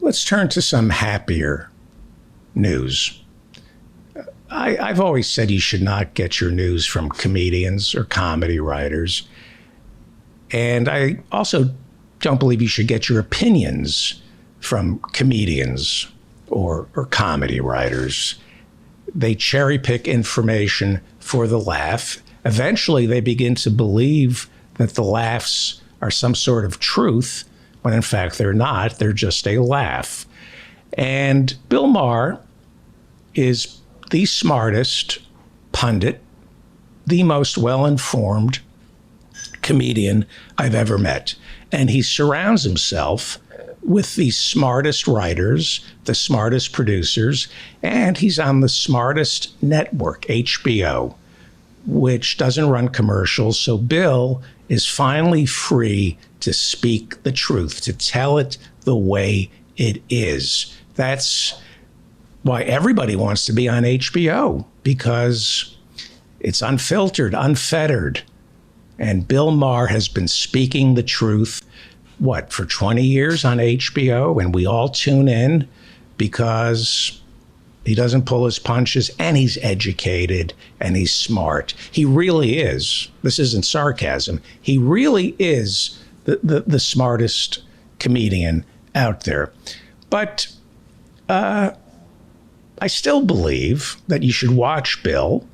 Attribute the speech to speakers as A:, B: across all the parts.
A: let's turn to some happier news. I've always said you should not get your news from comedians or comedy writers. And I also don't believe you should get your opinions from comedians or comedy writers. They cherry pick information for the laugh. Eventually, they begin to believe that the laughs are some sort of truth, when in fact they're not. They're just a laugh. And Bill Maher is the smartest pundit, the most well-informed comedian I've ever met. And he surrounds himself with the smartest writers, the smartest producers, and he's on the smartest network, HBO, which doesn't run commercials. So Bill is finally free to speak the truth, to tell it the way it is. That's why everybody wants to be on HBO, because it's unfiltered, unfettered. And Bill Maher has been speaking the truth, for 20 years on HBO? And we all tune in because he doesn't pull his punches, and he's educated and he's smart. He really is. This isn't sarcasm. He really is the smartest comedian out there. But I still believe that you should watch Bill,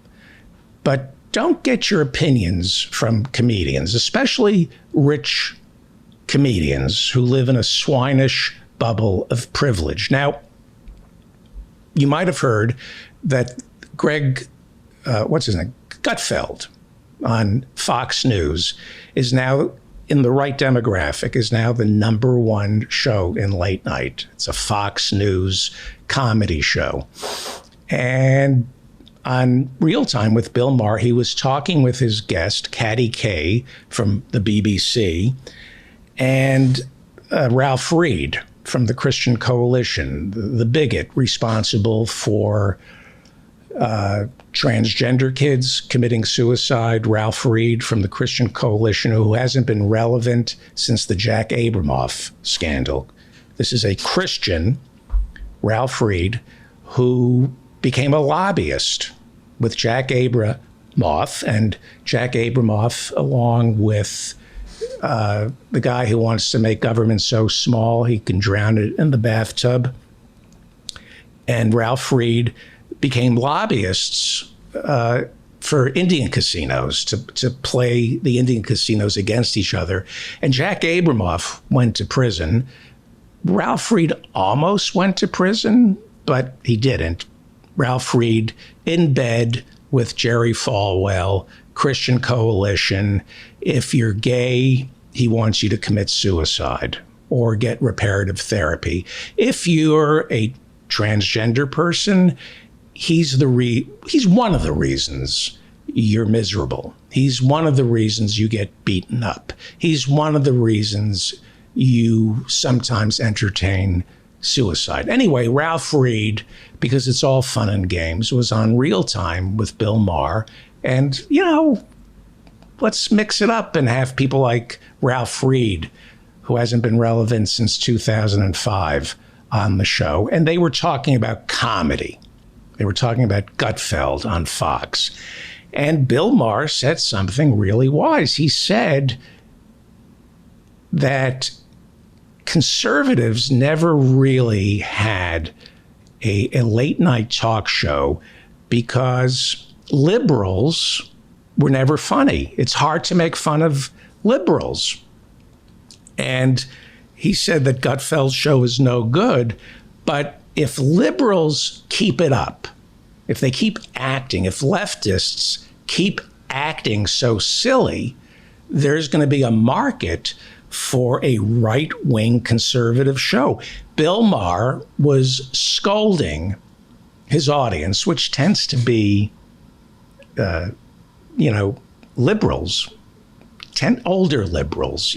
A: but don't get your opinions from comedians, especially rich comedians who live in a swinish bubble of privilege. Now, you might have heard that Greg, Gutfeld on Fox News is now in the right demographic, is now the #1 show in late night. It's a Fox News comedy show. And on Real Time with Bill Maher, he was talking with his guest, Katty Kay from the BBC, and Ralph Reed from the Christian Coalition, the bigot responsible for transgender kids committing suicide. Ralph Reed from the Christian Coalition, who hasn't been relevant since the Jack Abramoff scandal. This is a Christian, Ralph Reed, who became a lobbyist with Jack Abramoff, and Jack Abramoff, along with the guy who wants to make government so small he can drown it in the bathtub. And Ralph Reed became lobbyists for Indian casinos to play the Indian casinos against each other. And Jack Abramoff went to prison. Ralph Reed almost went to prison, but he didn't. Ralph Reed in bed with Jerry Falwell, Christian Coalition. If you're gay, he wants you to commit suicide or get reparative therapy. If you're a transgender person, he's one of the reasons you're miserable. He's one of the reasons you get beaten up. He's one of the reasons you sometimes entertain suicide. Anyway, Ralph Reed, because it's all fun and games, was on Real Time with Bill Maher. And, let's mix it up and have people like Ralph Reed, who hasn't been relevant since 2005, on the show. And they were talking about comedy. They were talking about Gutfeld on Fox. And Bill Maher said something really wise. He said that conservatives never really had a late night talk show because liberals were never funny. It's hard to make fun of liberals. And he said that Gutfeld's show is no good, but if liberals keep it up, if they keep acting, if leftists keep acting so silly, there's going to be a market for a right-wing conservative show. Bill Maher was scolding his audience, which tends to be, liberals, older liberals,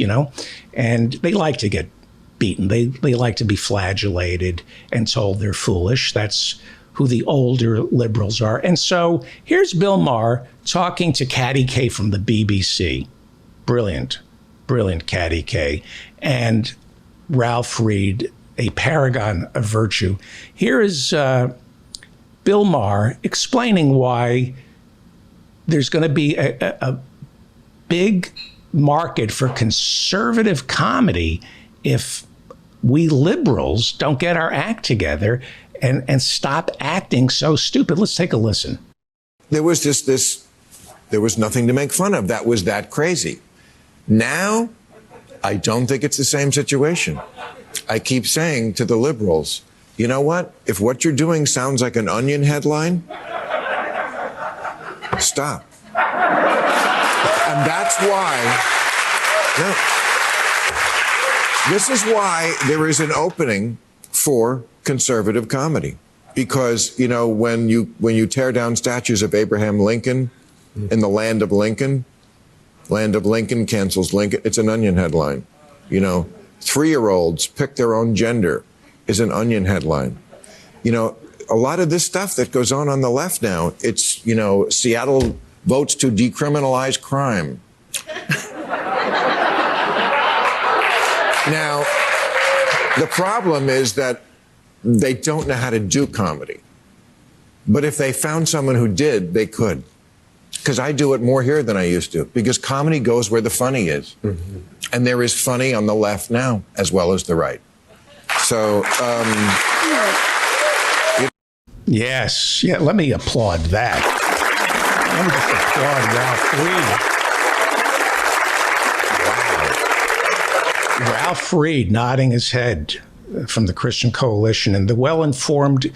A: and they like to get beaten. They like to be flagellated and told they're foolish. That's who the older liberals are. And so here's Bill Maher talking to Katty Kay from the BBC. Brilliant Katty Kay. And Ralph Reed a paragon of virtue. Here is Bill Maher explaining why there's going to be a big market for conservative comedy if we liberals don't get our act together and stop acting so stupid. Let's take a listen.
B: There was just there was nothing to make fun of. That was that crazy. Now, I don't think it's the same situation. I keep saying to the liberals, you know what? If what you're doing sounds like an Onion headline, stop. And that's why, this is why there is an opening for conservative comedy. Because, you know, when you tear down statues of Abraham Lincoln in the land of Lincoln cancels Lincoln, it's an Onion headline. You know, 3-year-olds pick their own gender is an Onion headline. You know, a lot of this stuff that goes on the left now, it's, you know, Seattle votes to decriminalize crime. Now, the problem is that they don't know how to do comedy. But if they found someone who did, they could. Because I do it more here than I used to. Because comedy goes where the funny is. Mm-hmm. And there is funny on the left now, as well as the right. So,
A: Yes. Yeah, let me applaud that. Let me just applaud Ralph Reed. Wow. Ralph Reed nodding his head from the Christian Coalition, and the well-informed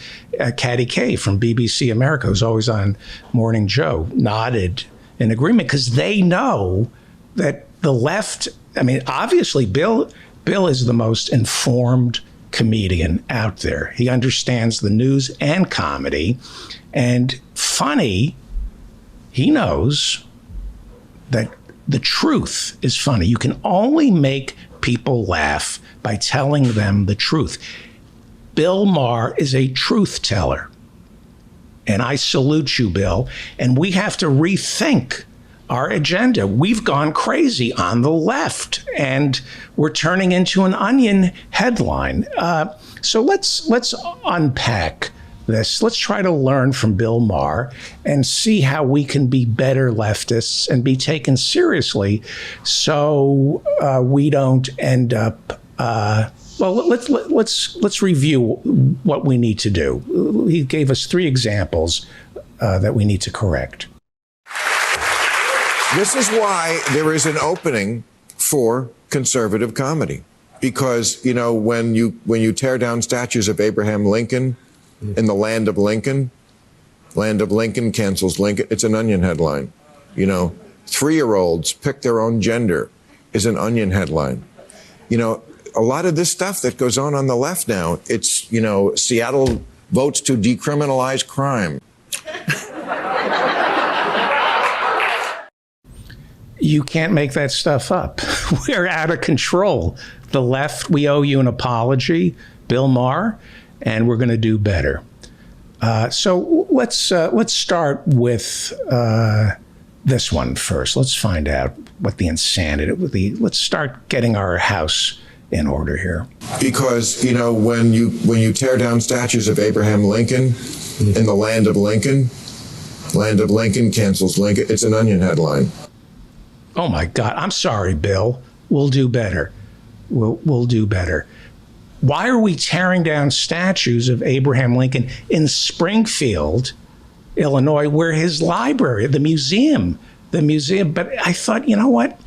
A: Katty Kay from BBC America, who's always on Morning Joe, nodded in agreement because they know that the left, I mean, obviously Bill is the most informed comedian out there. He understands the news and comedy, and funny, he knows that the truth is funny. You can only make people laugh by telling them the truth. Bill Maher is a truth teller. And I salute you, Bill. And we have to rethink our agenda. We've gone crazy on the left, and we're turning into an Onion headline. So let's unpack this. Let's try to learn from Bill Maher and see how we can be better leftists and be taken seriously, so we don't end up. Well, let's review what we need to do. He gave us 3 examples that we need to correct.
B: This is why there is an opening for conservative comedy. Because, you know, when you tear down statues of Abraham Lincoln in the land of Lincoln cancels Lincoln, it's an Onion headline. You know, 3-year-olds pick their own gender is an Onion headline. You know, a lot of this stuff that goes on the left now, it's, you know, Seattle votes to decriminalize crime.
A: You can't make that stuff up. We're out of control. The left, we owe you an apology, Bill Maher, and we're going to do better. So let's start with this one first. Let's find out what the insanity would be. Let's start getting our house in order here.
B: Because, you know, when you tear down statues of Abraham Lincoln in the land of Lincoln cancels Lincoln, it's an Onion headline.
A: Oh my God, I'm sorry, Bill. We'll do better. We'll do better. Why are we tearing down statues of Abraham Lincoln in Springfield, Illinois, where his library, the museum, but I thought, you know what?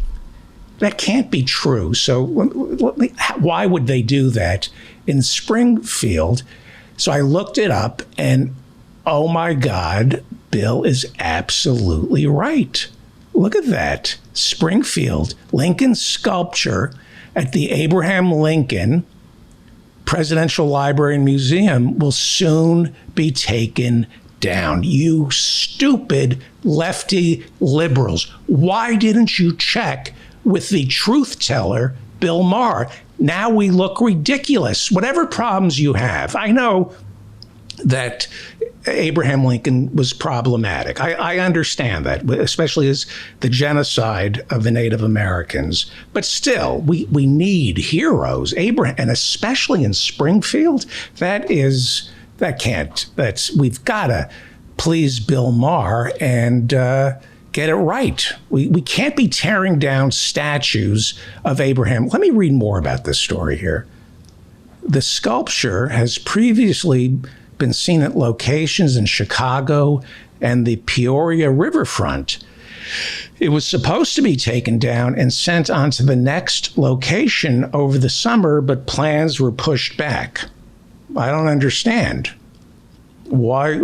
A: That can't be true. So why would they do that in Springfield? So I looked it up, and oh my God, Bill is absolutely right. Look at that. Springfield, Lincoln sculpture at the Abraham Lincoln Presidential Library and Museum will soon be taken down. You stupid lefty liberals. Why didn't you check with the truth teller, Bill Maher? Now we look ridiculous. Whatever problems you have, I know that Abraham Lincoln was problematic. I understand that, especially as the genocide of the Native Americans. But still, we need heroes. Abraham, and especially in Springfield, we've got to please Bill Maher and get it right. We can't be tearing down statues of Abraham. Let me read more about this story here. The sculpture has previously been seen at locations in Chicago and the Peoria riverfront. It was supposed to be taken down and sent on to the next location over the summer, but plans were pushed back. I don't understand. Why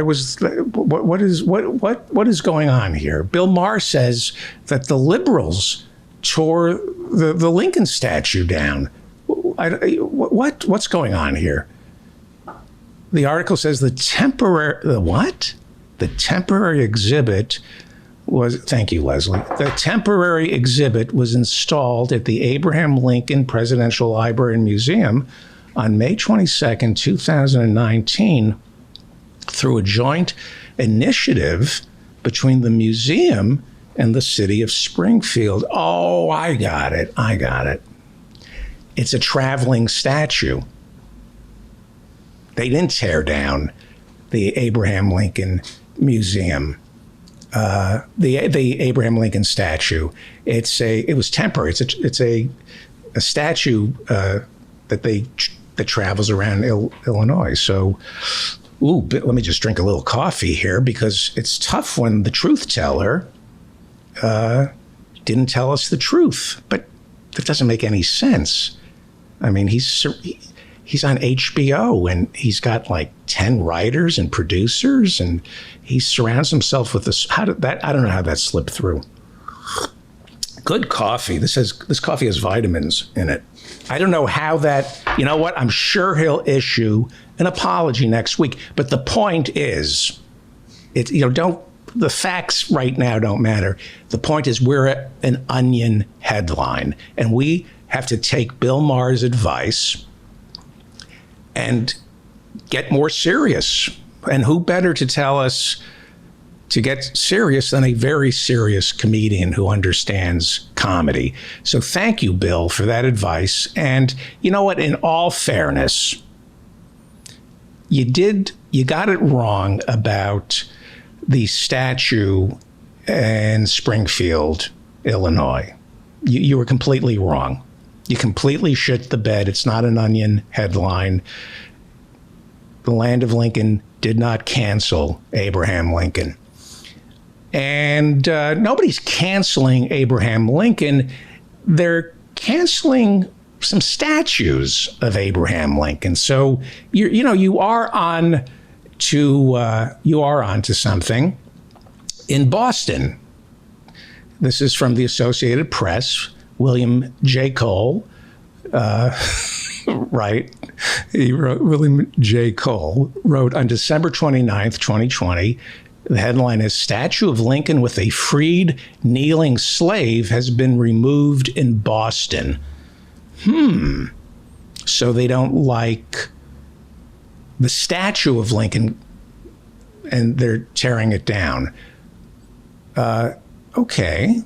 A: was what is going on here? Bill Maher says that the liberals tore the Lincoln statue down. What's going on here? The article says the temporary exhibit was, thank you, Leslie. The temporary exhibit was installed at the Abraham Lincoln Presidential Library and Museum on May 22nd, 2019, through a joint initiative between the museum and the city of Springfield. Oh, I got it. It's a traveling statue. They didn't tear down the Abraham Lincoln Museum, the Abraham Lincoln statue. It was temporary. It's a statue that travels around Illinois. So, let me just drink a little coffee here, because it's tough when the truth teller didn't tell us the truth. But that doesn't make any sense. I mean, he's on HBO, and he's got like 10 writers and producers, and he surrounds himself with this. I don't know how that slipped through. Good coffee. This coffee has vitamins in it. I don't know how that, you know what? I'm sure he'll issue an apology next week. But the point is, the facts right now don't matter. The point is, we're an Onion headline, and we have to take Bill Maher's advice and get more serious. And who better to tell us to get serious than a very serious comedian who understands comedy? So thank you, Bill, for that advice. And you know what? In all fairness, you got it wrong about the statue in Springfield, Illinois. You were completely wrong. You completely shit the bed. It's not an Onion headline. The Land of Lincoln did not cancel Abraham Lincoln. And nobody's canceling Abraham Lincoln. They're canceling some statues of Abraham Lincoln. So you are on to something. In Boston, this is from the Associated Press. William J. Cole, right? William J. Cole wrote on December 29th, 2020, the headline is "Statue of Lincoln with a freed kneeling slave has been removed in Boston." So they don't like the statue of Lincoln, and they're tearing it down. Okay,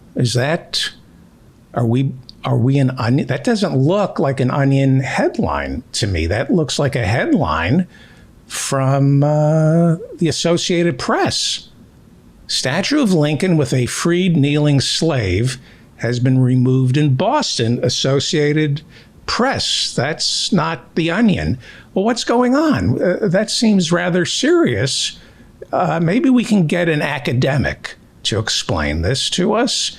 A: are we an Onion? That doesn't look like an Onion headline to me. That looks like a headline from the Associated Press. Statue of Lincoln with a freed kneeling slave has been removed in Boston, Associated Press. That's not the Onion. Well, what's going on? That seems rather serious. Maybe we can get an academic to explain this to us.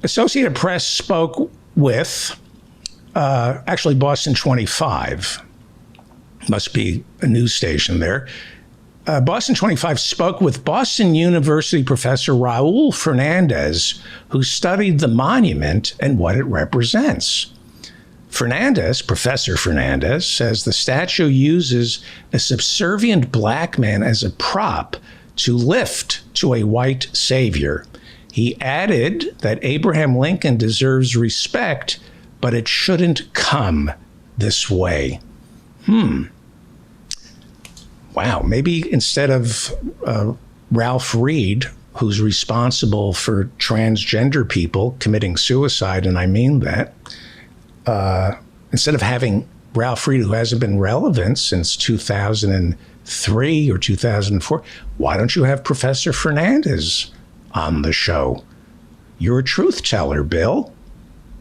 A: Associated Press spoke with, actually Boston 25, must be a news station there. Boston 25 spoke with Boston University professor Raul Fernandez, who studied the monument and what it represents. Professor Fernandez, says the statue uses a subservient black man as a prop to lift to a white savior. He added that Abraham Lincoln deserves respect, but it shouldn't come this way. wow, maybe instead of Ralph Reed, who's responsible for transgender people committing suicide, and I mean that, instead of having Ralph Reed, who hasn't been relevant since 2003 or 2004, why don't you have Professor Fernandez on the show? You're a truth teller, Bill.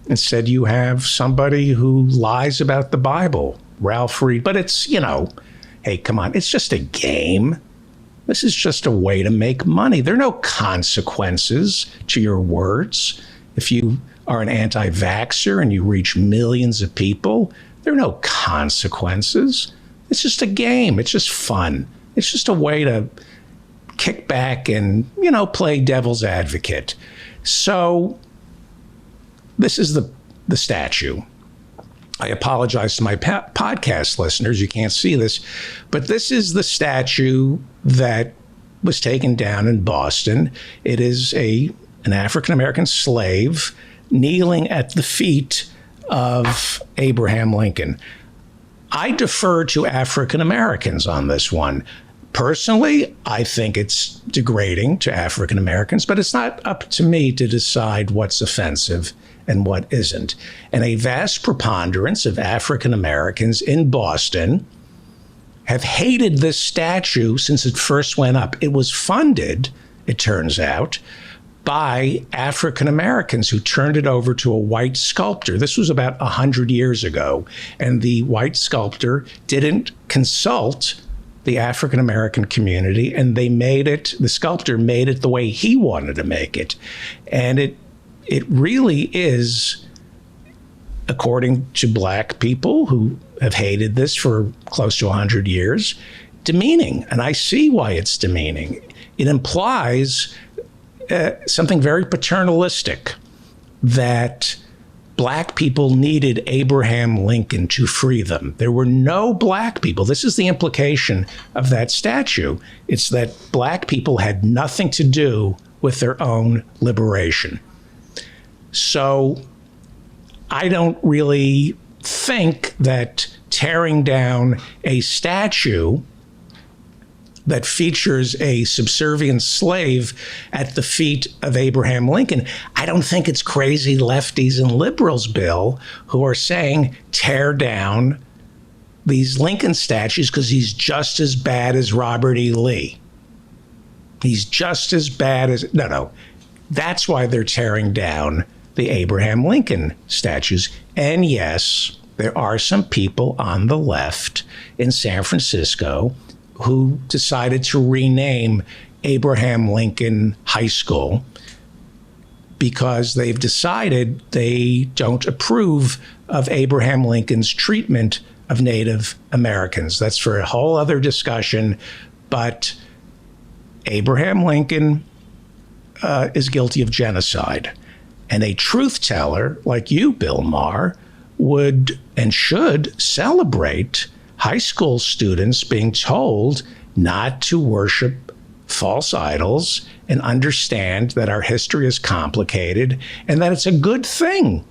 A: Instead, you have somebody who lies about the Bible, Ralph Reed. But it's, hey, come on, it's just a game. This is just a way to make money. There are no consequences to your words. If you are an anti-vaxxer and you reach millions of people, there are no consequences. It's just a game. It's just fun. It's just a way to kick back and, play devil's advocate. So this is the statue. I apologize to my podcast listeners. You can't see this, but this is the statue that was taken down in Boston. It is an African-American slave kneeling at the feet of Abraham Lincoln. I defer to African Americans on this one. Personally, I think it's degrading to African Americans, but it's not up to me to decide what's offensive and what isn't. And a vast preponderance of African Americans in Boston have hated this statue since it first went up. It was funded, it turns out, by African Americans who turned it over to a white sculptor. This was about 100 years ago, and the white sculptor didn't consult the African American community, and the sculptor made it the way he wanted to make it. And it really is, according to Black people who have hated this for close to 100 years, demeaning. And I see why it's demeaning. It implies something very paternalistic, that Black people needed Abraham Lincoln to free them. There were no Black people. This is the implication of that statue. It's that Black people had nothing to do with their own liberation. So I don't really think that tearing down a statue that features a subservient slave at the feet of Abraham Lincoln, I don't think it's crazy lefties and liberals, Bill, who are saying tear down these Lincoln statues because he's just as bad as Robert E. Lee. He's just as bad as, no. That's why they're tearing down the Abraham Lincoln statues. And yes, there are some people on the left in San Francisco who decided to rename Abraham Lincoln High School because they've decided they don't approve of Abraham Lincoln's treatment of Native Americans. That's for a whole other discussion, but Abraham Lincoln is guilty of genocide. And a truth teller like you, Bill Maher, would and should celebrate high school students being told not to worship false idols and understand that our history is complicated and that it's a good thing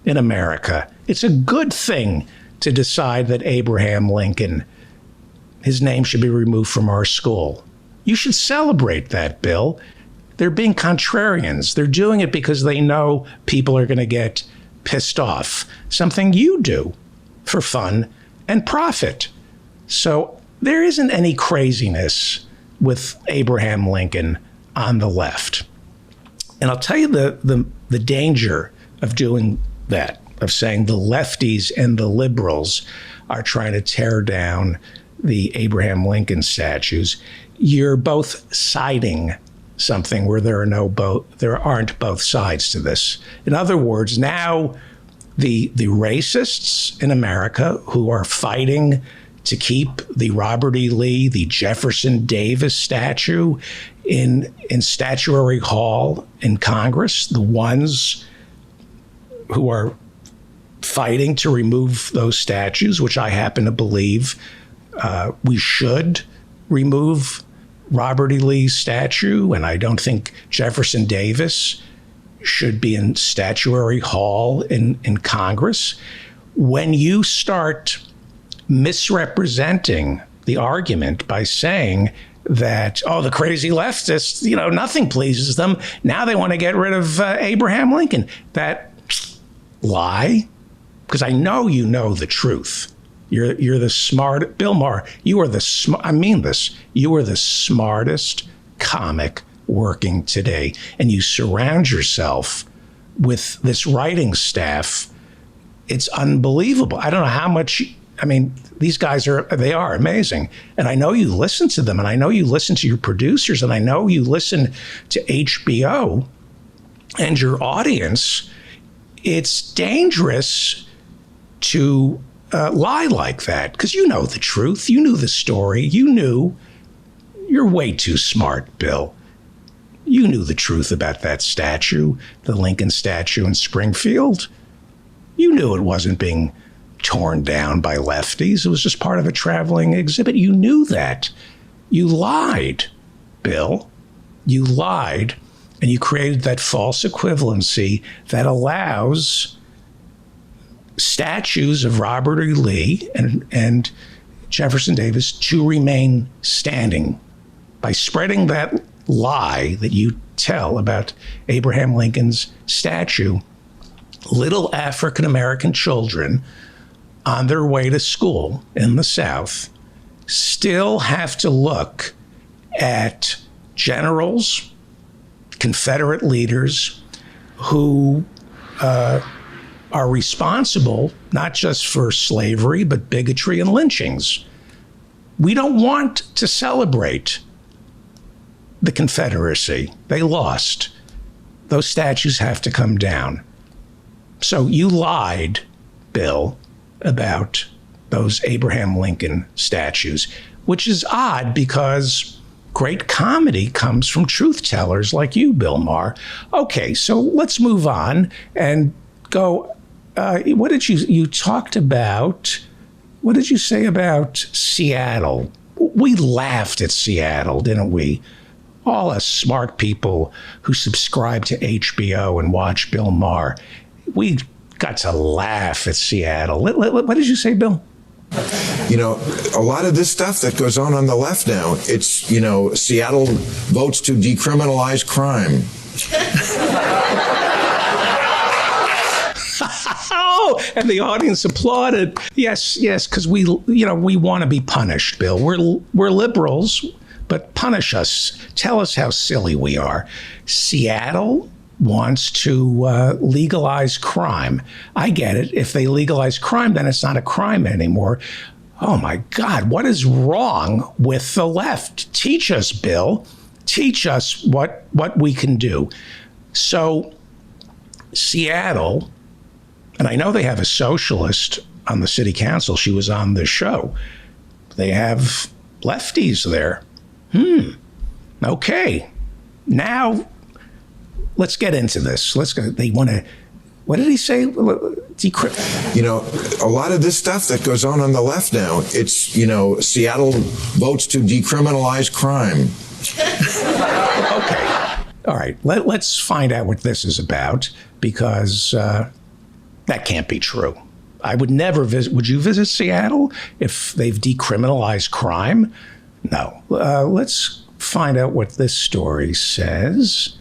A: in America. It's a good thing to decide that Abraham Lincoln, his name should be removed from our school. You should celebrate that, Bill. They're being contrarians. They're doing it because they know people are going to get pissed off, something you do for fun and profit. So there isn't any craziness with Abraham Lincoln on the left. And I'll tell you the danger of doing that, of saying the lefties and the liberals are trying to tear down the Abraham Lincoln statues. You're both siding something where there aren't both sides to this. In other words, now the racists in America who are fighting to keep the Robert E. Lee, the Jefferson Davis statue in Statuary Hall in Congress, the ones who are fighting to remove those statues, which I happen to believe we should remove Robert E. Lee's statue, and I don't think Jefferson Davis should be in Statuary Hall in Congress. When you start misrepresenting the argument by saying that, oh, the crazy leftists, nothing pleases them. Now they want to get rid of Abraham Lincoln. That lie, because I know you know the truth. You're the smart, Bill Maher, you are the smart, I mean this, you are the smartest comic working today. And you surround yourself with this writing staff. It's unbelievable. I don't know how much, these guys are amazing. And I know you listen to them, and I know you listen to your producers, and I know you listen to HBO and your audience. It's dangerous to lie like that, because you know the truth. You knew the story. You're way too smart, Bill. You knew the truth about that statue, the Lincoln statue in Springfield. You knew it wasn't being torn down by lefties. It was just part of a traveling exhibit. You knew that. You lied, Bill. You lied, and you created that false equivalency that allows statues of Robert E. Lee and Jefferson Davis to remain standing by spreading that lie that you tell about Abraham Lincoln's statue. Little African-American children on their way to school in the South still have to look at generals, Confederate leaders who are responsible not just for slavery, but bigotry and lynchings. We don't want to celebrate the Confederacy. They lost. Those statues have to come down. So you lied, Bill, about those Abraham Lincoln statues, which is odd because great comedy comes from truth tellers like you, Bill Maher. Okay, so let's move on and go. What did you talked about? What did you say about Seattle? We laughed at Seattle, didn't we? All us smart people who subscribe to HBO and watch Bill Maher, we got to laugh at Seattle. What did you say, Bill?
B: A lot of this stuff that goes on the left now, it's, Seattle votes to decriminalize crime.
A: Oh, and the audience applauded. Yes, because we want to be punished, Bill. We're liberals, but punish us. Tell us how silly we are. Seattle wants to legalize crime. I get it. If they legalize crime, then it's not a crime anymore. Oh my God, what is wrong with the left? Teach us, Bill. Teach us what we can do. So Seattle, and I know they have a socialist on the city council. She was on the show. They have lefties there. Okay. Now, let's get into this. Let's go. They want to, what did he say? Decrypt.
B: A lot of this stuff that goes on the left now, it's, Seattle votes to decriminalize crime.
A: Okay. All right. Let's find out what this is about, because that can't be true. I would never visit. Would you visit Seattle if they've decriminalized crime? No. Let's find out what this story says.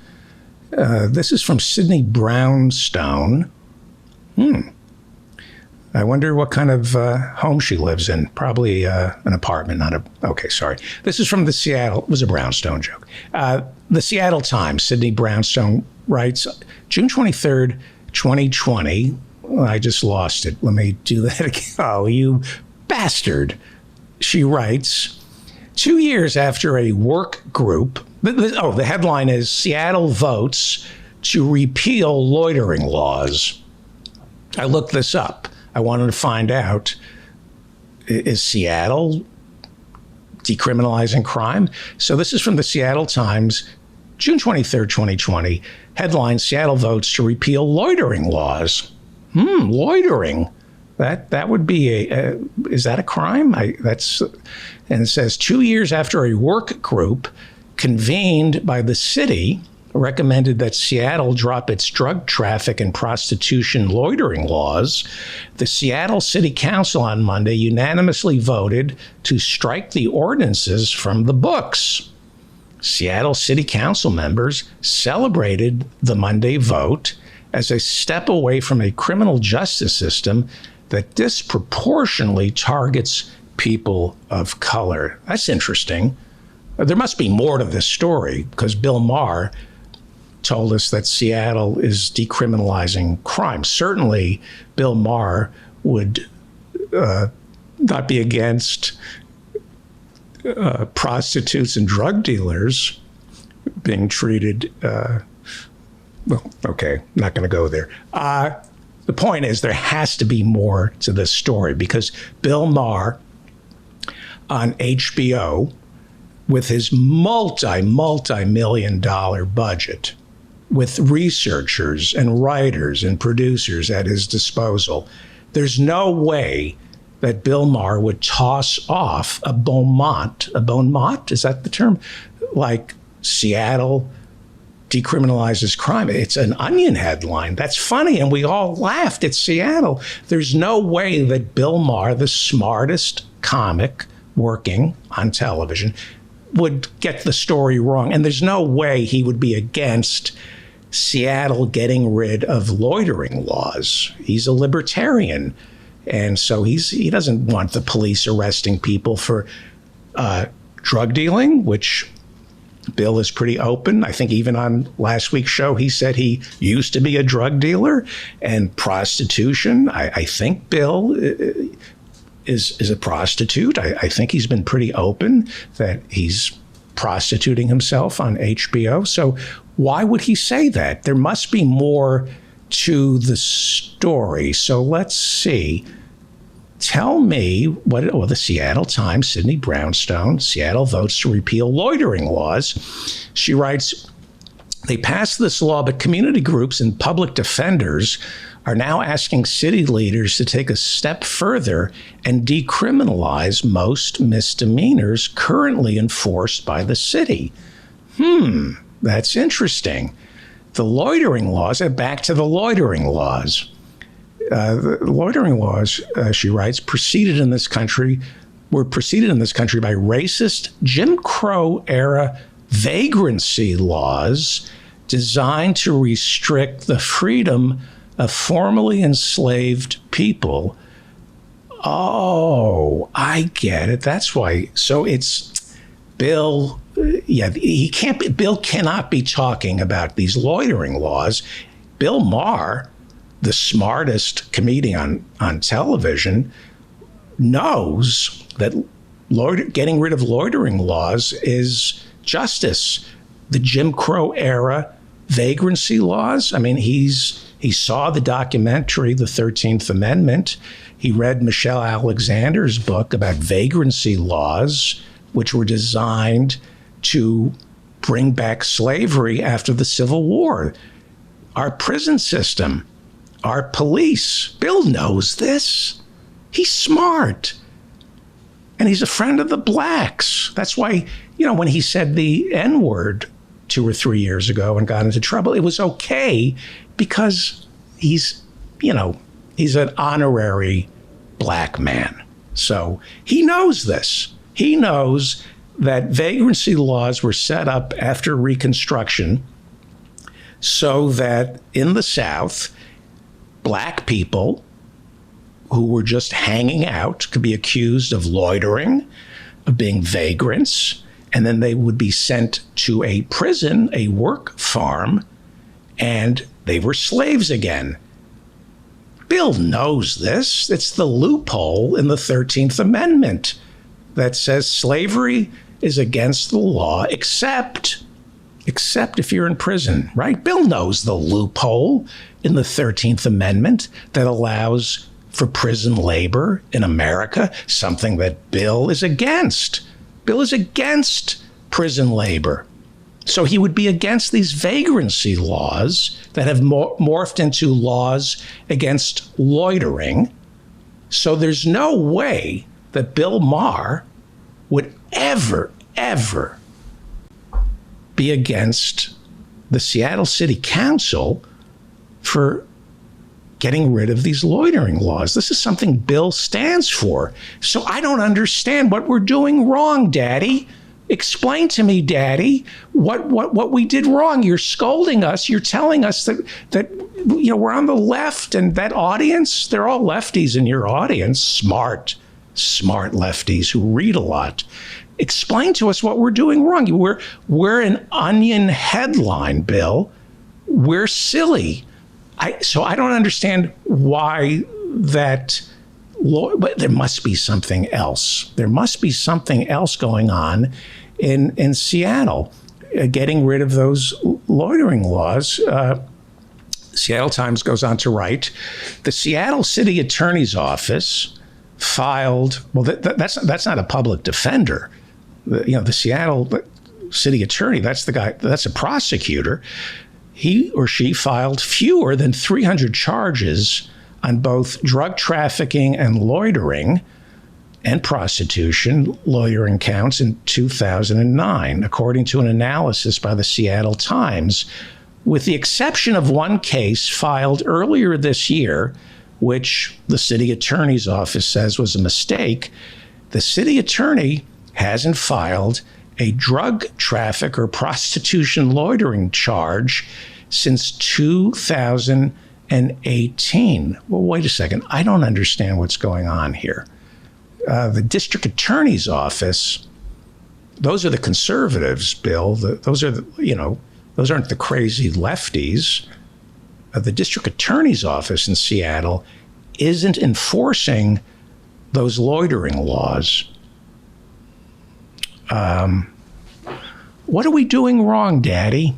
A: This is from Sydney Brownstone. I wonder what kind of home she lives in. Probably an apartment, not a... Okay, sorry. This is from the Seattle... It was a Brownstone joke. The Seattle Times, Sydney Brownstone writes, June 23rd, 2020. I just lost it. Let me do that again. Oh, you bastard. She writes, 2 years after a work group... the headline is Seattle votes to repeal loitering laws. I looked this up. I wanted to find out, is Seattle decriminalizing crime? So this is from the Seattle Times, June 23rd, 2020. Headline, Seattle votes to repeal loitering laws. Loitering. That would be is that a crime? And it says 2 years after a work group convened by the city recommended that Seattle drop its drug traffic and prostitution loitering laws, the Seattle City Council on Monday unanimously voted to strike the ordinances from the books. Seattle City Council members celebrated the Monday vote as a step away from a criminal justice system that disproportionately targets people of color. That's interesting. There must be more to this story, because Bill Maher told us that Seattle is decriminalizing crime. Certainly, Bill Maher would not be against prostitutes and drug dealers being treated. Well, okay, not going to go there. The point is, there has to be more to this story, because Bill Maher on HBO, with his multi-million dollar budget, with researchers and writers and producers at his disposal, there's no way that Bill Maher would toss off a bon mot, is that the term? Like Seattle decriminalizes crime. It's an Onion headline. That's funny, and we all laughed at Seattle. There's no way that Bill Maher, the smartest comic working on television, would get the story wrong. And there's no way he would be against Seattle getting rid of loitering laws. He's a libertarian. And so he doesn't want the police arresting people for drug dealing, which Bill is pretty open. I think even on last week's show, he said he used to be a drug dealer. And prostitution, I think Bill is a prostitute. I think he's been pretty open that he's prostituting himself on HBO. So why would he say that? There must be more to the story. So let's see. Tell me what the Seattle Times, Sydney Brownstone, Seattle votes to repeal loitering laws. She writes, they passed this law, but community groups and public defenders are now asking city leaders to take a step further and decriminalize most misdemeanors currently enforced by the city. That's interesting. The loitering laws, back to the loitering laws. The loitering laws, she writes, were preceded in this country by racist Jim Crow era vagrancy laws designed to restrict the freedom of formerly enslaved people. Oh, I get it. That's why. So it's Bill. Yeah, Bill cannot be talking about these loitering laws. Bill Maher, the smartest comedian on television, knows that getting rid of loitering laws is justice. The Jim Crow era vagrancy laws. I mean, he saw the documentary, The 13th Amendment. He read Michelle Alexander's book about vagrancy laws, which were designed to bring back slavery after the Civil War. Our prison system, our police. Bill knows this. He's smart. And he's a friend of the blacks. That's why, when he said the N-word 2 or 3 years ago and got into trouble, it was okay because he's an honorary black man. So he knows this. He knows that vagrancy laws were set up after Reconstruction so that in the South, black people who were just hanging out could be accused of loitering, of being vagrants, and then they would be sent to a prison, a work farm, and they were slaves again. Bill knows this. It's the loophole in the 13th Amendment that says slavery is against the law, except if you're in prison, right? Bill knows the loophole in the 13th Amendment that allows for prison labor in America, something that Bill is against. Bill is against prison labor. So he would be against these vagrancy laws that have morphed into laws against loitering. So there's no way that Bill Maher would ever be against the Seattle City Council for getting rid of these loitering laws. This is something Bill stands for. So I don't understand what we're doing wrong, Daddy. Explain to me, Daddy, what we did wrong. You're scolding us. You're telling us that we're on the left, and that audience, they're all lefties in your audience, smart lefties who read a lot. Explain to us what we're doing wrong. We're an Onion headline, Bill. We're silly. So I don't understand why that. But there must be something else. There must be something else going on in Seattle, getting rid of those loitering laws. Seattle Times goes on to write, the Seattle City Attorney's Office filed. Well, that's not a public defender. The Seattle City Attorney. That's the guy. That's a prosecutor. He or she filed fewer than 300 charges on both drug trafficking and loitering and prostitution loitering counts in 2009, according to an analysis by the Seattle Times, with the exception of one case filed earlier this year, which the city attorney's office says was a mistake. The city attorney hasn't filed a drug traffic or prostitution loitering charge since 2018. Well, wait a second. I don't understand what's going on here. The district attorney's office, those are the conservatives, Bill. Those aren't the crazy lefties. The district attorney's office in Seattle isn't enforcing those loitering laws. What are we doing wrong, Daddy?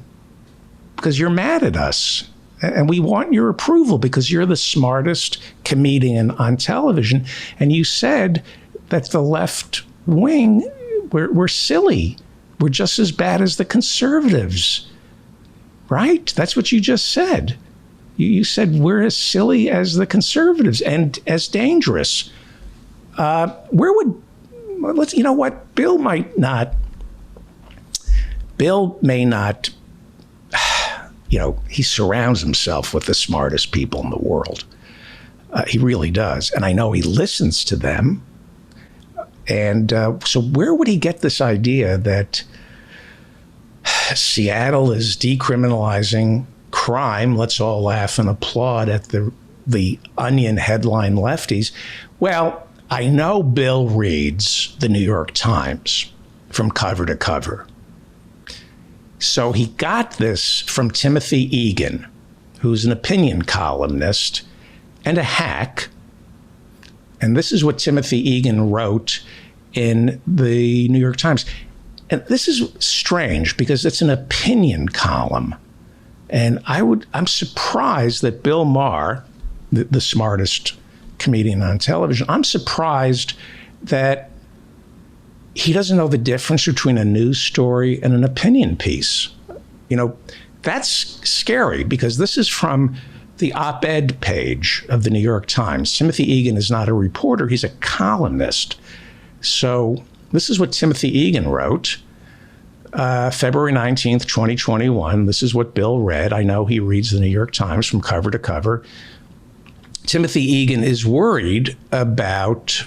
A: Because you're mad at us. And we want your approval because you're the smartest comedian on television. And you said that the left wing, we're silly. We're just as bad as the conservatives. Right? That's what you just said. You said we're as silly as the conservatives and as dangerous. Bill may not, he surrounds himself with the smartest people in the world. He really does. And I know he listens to them. And so where would he get this idea that Seattle is decriminalizing crime? Let's all laugh and applaud at the Onion headline lefties. Well, I know Bill reads the New York Times from cover to cover. So he got this from Timothy Egan, who's an opinion columnist and a hack. And this is what Timothy Egan wrote in the New York Times. And this is strange because it's an opinion column. And I'm surprised that Bill Maher, the smartest comedian on television, I'm surprised that he doesn't know the difference between a news story and an opinion piece. That's scary because this is from the op-ed page of the New York Times. Timothy Egan is not a reporter, he's a columnist. So this is what Timothy Egan wrote, February 19th, 2021. This is what Bill read. I know he reads the New York Times from cover to cover. Timothy Egan is worried about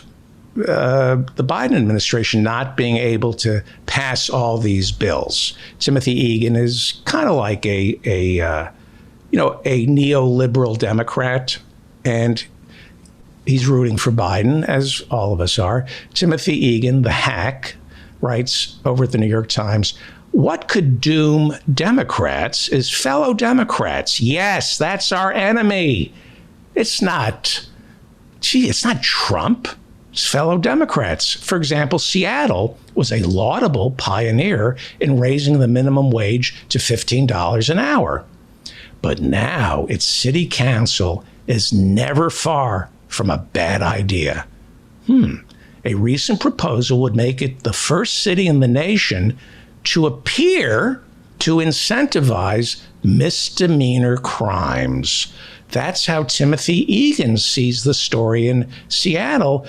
A: the Biden administration not being able to pass all these bills. Timothy Egan is kind of like a neoliberal Democrat, and he's rooting for Biden, as all of us are. Timothy Egan, the hack, writes over at the New York Times, what could doom Democrats is fellow Democrats. Yes, that's our enemy. It's not Trump. It's fellow Democrats. For example, Seattle was a laudable pioneer in raising the minimum wage to $15 an hour. But now its city council is never far from a bad idea. A recent proposal would make it the first city in the nation to appear to incentivize misdemeanor crimes. That's how Timothy Egan sees the story in Seattle.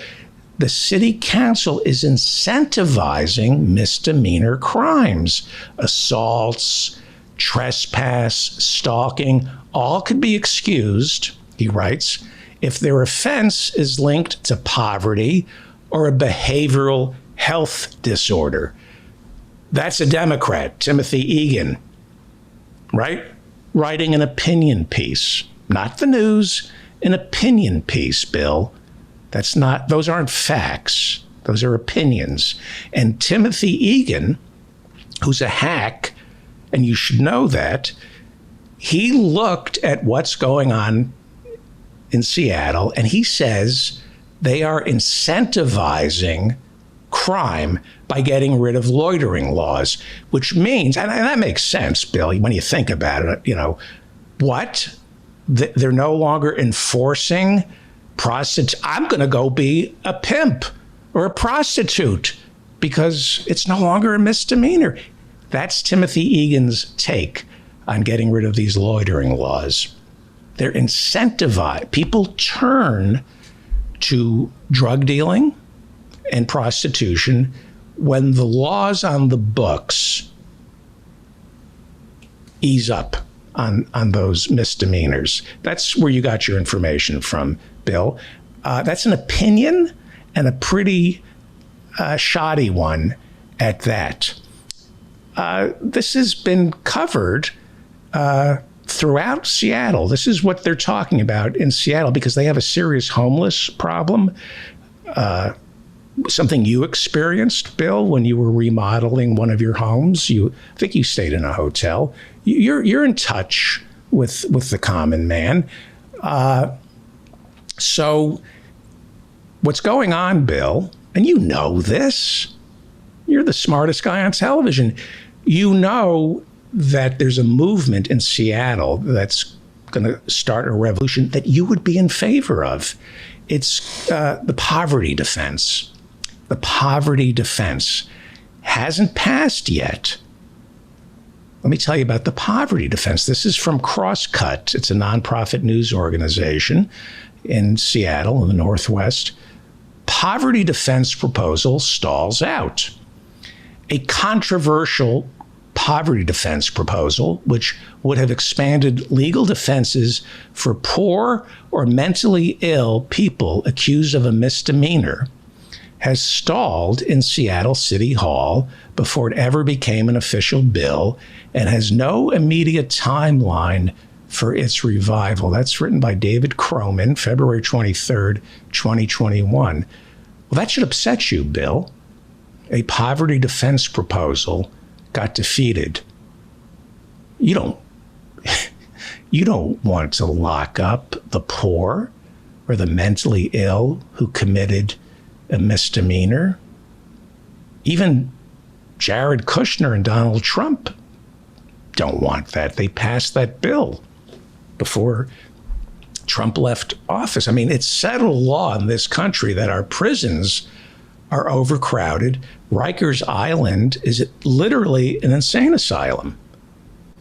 A: The city council is incentivizing misdemeanor crimes, assaults, trespass, stalking, all could be excused, he writes, if their offense is linked to poverty or a behavioral health disorder. That's a Democrat, Timothy Egan, right? Writing an opinion piece, not the news, an opinion piece, Bill. Those aren't facts. Those are opinions. And Timothy Egan, who's a hack, and you should know that, he looked at what's going on in Seattle, and he says they are incentivizing crime by getting rid of loitering laws, which means, and that makes sense, Bill, when you think about it, what? They're no longer enforcing prostitutes. I'm going to go be a pimp or a prostitute because it's no longer a misdemeanor. That's Timothy Egan's take on getting rid of these loitering laws. They're incentivized. People turn to drug dealing and prostitution when the laws on the books ease up on those misdemeanors. That's where you got your information from, Bill. That's an opinion, and a pretty shoddy one at that. This has been covered throughout Seattle. This is what they're talking about in Seattle because they have a serious homeless problem. Something you experienced, Bill, when you were remodeling one of your homes. I think you stayed in a hotel. You're in touch with the common man. So what's going on, Bill, and you know this, you're the smartest guy on television. You know that there's a movement in Seattle that's going to start a revolution that you would be in favor of. It's the poverty defense. The poverty defense hasn't passed yet. Let me tell you about the poverty defense. This is from Crosscut. It's a nonprofit news organization in Seattle in the Northwest. Poverty defense proposal stalls out. A controversial poverty defense proposal, which would have expanded legal defenses for poor or mentally ill people accused of a misdemeanor, has stalled in Seattle City Hall before it ever became an official bill and has no immediate timeline for its revival. That's written by David Croman, February 23rd, 2021. Well, that should upset you, Bill. A poverty defense proposal got defeated. You don't want to lock up the poor or the mentally ill who committed a misdemeanor. Even Jared Kushner and Donald Trump don't want that. They passed that bill before Trump left office. I mean, it's settled law in this country that our prisons are overcrowded. Rikers Island is literally an insane asylum.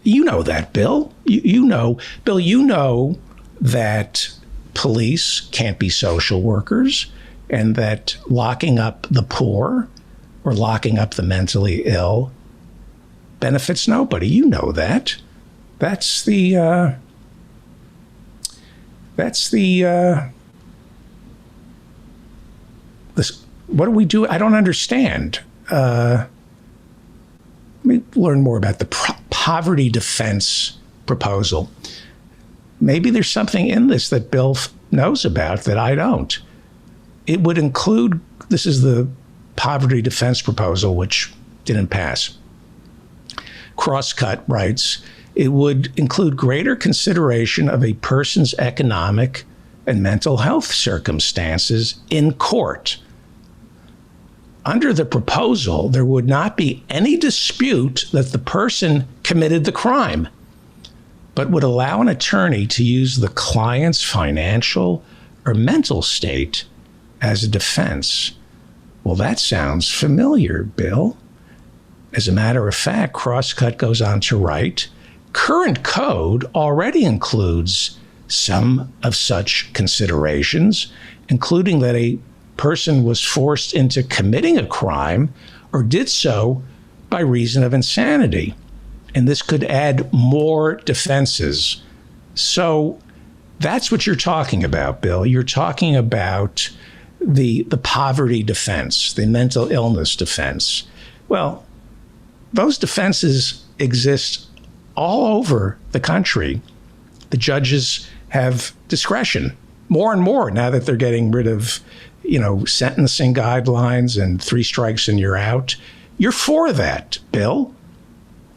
A: You know that, Bill. You know that police can't be social workers, and that locking up the poor or locking up the mentally ill benefits nobody. You know that. What do we do? I don't understand. Let me learn more about the poverty defense proposal. Maybe there's something in this that Bill knows about that I don't. It would include, this is the poverty defense proposal, which didn't pass. Crosscut writes, it would include greater consideration of a person's economic and mental health circumstances in court. Under the proposal, there would not be any dispute that the person committed the crime, but would allow an attorney to use the client's financial or mental state as a defense. Well, that sounds familiar, Bill. As a matter of fact, Crosscut goes on to write, current code already includes some of such considerations, including that a person was forced into committing a crime or did so by reason of insanity. And this could add more defenses. So that's what you're talking about, Bill. You're talking about the poverty defense, the mental illness defense. Well, those defenses exist all over the country. The judges have discretion more and more now that they're getting rid of, sentencing guidelines and 3 strikes and you're out. You're for that, Bill.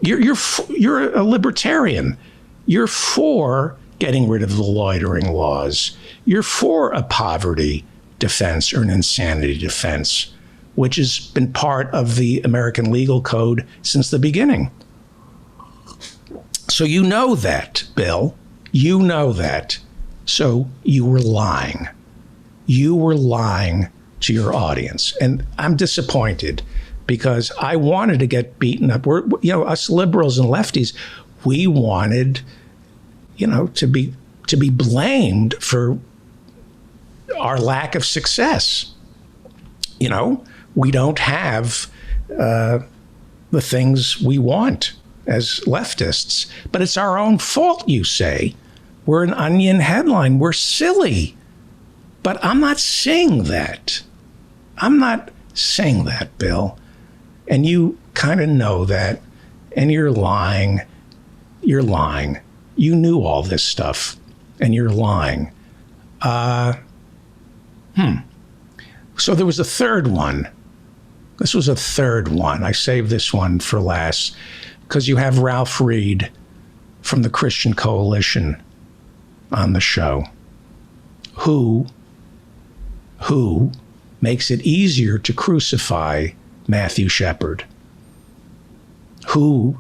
A: You're a libertarian. You're for getting rid of the loitering laws. You're for a poverty defense or an insanity defense, which has been part of the American legal code since the beginning. So you know that, Bill. You know that. So you were lying. You were lying to your audience. And I'm disappointed because I wanted to get beaten up. We're, us liberals and lefties, we wanted, to be blamed for our lack of success. We don't have the things we want as leftists, but it's our own fault, you say. We're an Onion headline. We're silly. But I'm not saying that. I'm not saying that, Bill. And you kind of know that. And you're lying. You're lying. You knew all this stuff. And you're lying. So there was a third one. This was a third one. I saved this one for last because you have Ralph Reed from the Christian Coalition on the show, who makes it easier to crucify Matthew Shepard, who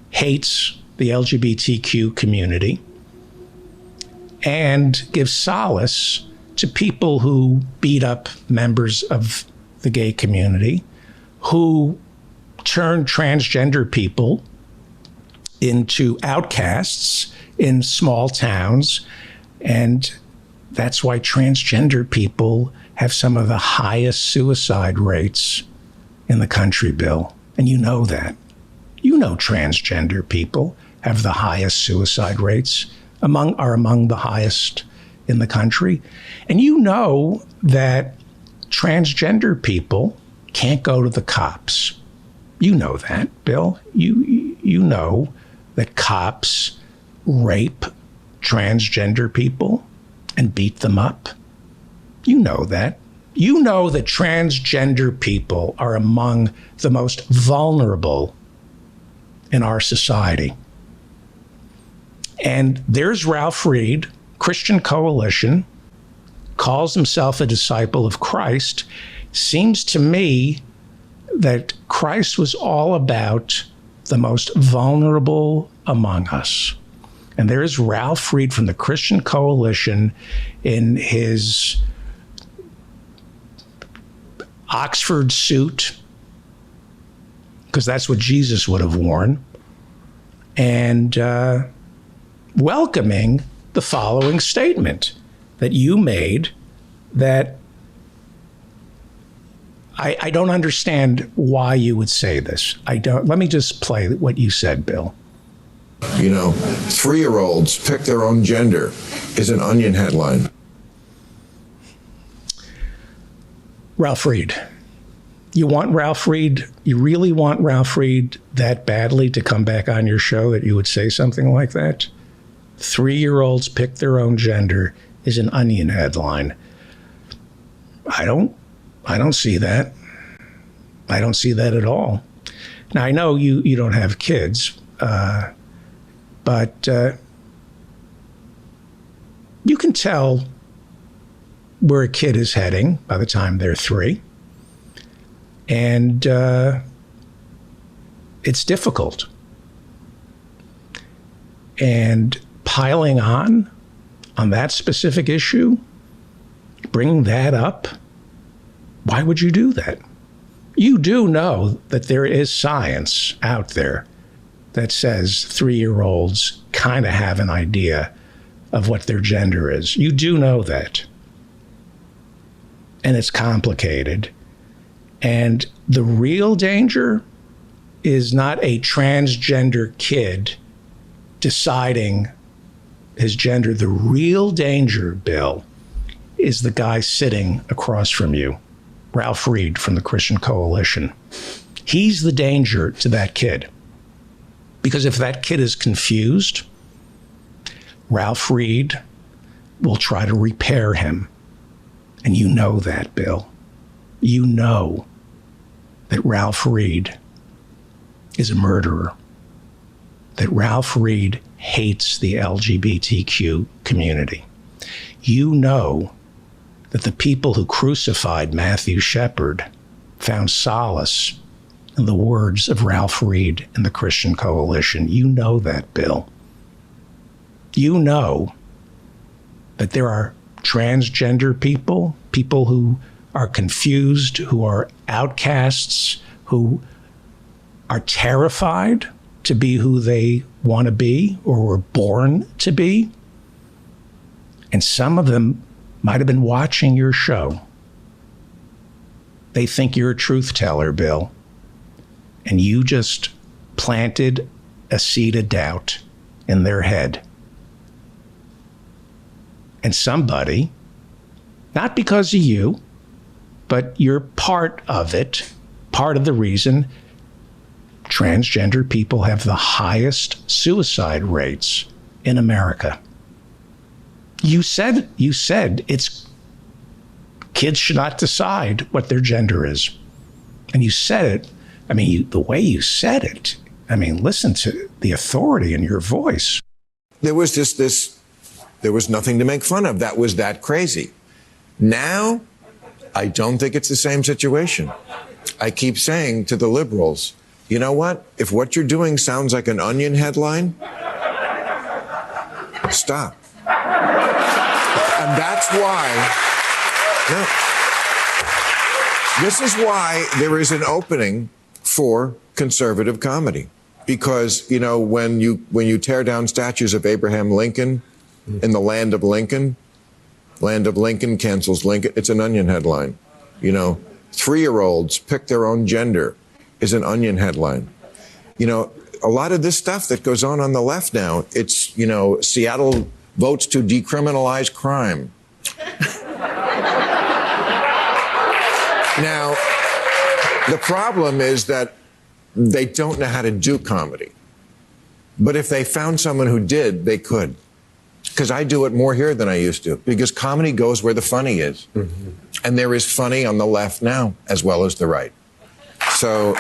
A: hates the LGBTQ community and gives solace to people who beat up members of the gay community, who turn transgender people into outcasts in small towns. And that's why transgender people have some of the highest suicide rates in the country, Bill. And you know that. You know transgender people have the highest suicide rates, are among the highest in the country. And you know that transgender people can't go to the cops. You know that, Bill. You know that cops rape transgender people and beat them up. You know that. You know that transgender people are among the most vulnerable in our society. And there's Ralph Reed, Christian Coalition, calls himself a disciple of Christ. Seems to me that Christ was all about the most vulnerable among us. And there's Ralph Reed from the Christian Coalition in his Oxford suit, because that's what Jesus would have worn, and welcoming the following statement that you made that I don't understand why you would say this. Let me just play what you said, Bill.
B: 3-year-olds pick their own gender is an Onion headline.
A: Ralph Reed. You want Ralph Reed? You really want Ralph Reed that badly to come back on your show that you would say something like that? 3-year-olds pick their own gender is an Onion headline. I don't see that. I don't see that at all. Now, I know you don't have kids, but you can tell where a kid is heading by the time they're 3. And it's difficult. And piling on that specific issue, bringing that up, why would you do that? You do know that there is science out there that says 3-year-olds kind of have an idea of what their gender is. You do know that. And it's complicated. And the real danger is not a transgender kid deciding his gender. The real danger, Bill, is the guy sitting across from you, Ralph Reed from the Christian Coalition. He's the danger to that kid. Because if that kid is confused, Ralph Reed will try to repair him. And you know that, Bill. You know that Ralph Reed is a murderer, that Ralph Reed hates the LGBTQ community. You know that the people who crucified Matthew Shepard found solace in the words of Ralph Reed and the Christian Coalition. You know that, Bill. You know that there are transgender people, people who are confused, who are outcasts, who are terrified to be who they want to be or were born to be. And some of them might have been watching your show. They think you're a truth teller, Bill. And you just planted a seed of doubt in their head. And somebody, not because of you, but you're part of it, part of the reason transgender people have the highest suicide rates in America. You said it's kids should not decide what their gender is. And you said it, I mean, the way you said it, I mean, listen to the authority in your voice.
B: There was there was nothing to make fun of. That was that crazy. Now, I don't think it's the same situation. I keep saying to the liberals, you know what? If what you're doing sounds like an Onion headline, stop. And that's why, this is why there is an opening for conservative comedy. Because, you know, when you tear down statues of Abraham Lincoln in the land of Lincoln cancels Lincoln, it's an Onion headline. You know, 3-year-olds pick their own gender is an Onion headline. You know, a lot of this stuff that goes on the left now, it's, you know, Seattle votes to decriminalize crime. Now, the problem is that they don't know how to do comedy. But if they found someone who did, they could. Because I do it more here than I used to. Because comedy goes where the funny is. Mm-hmm. And there is funny on the left now, as well as the right. So,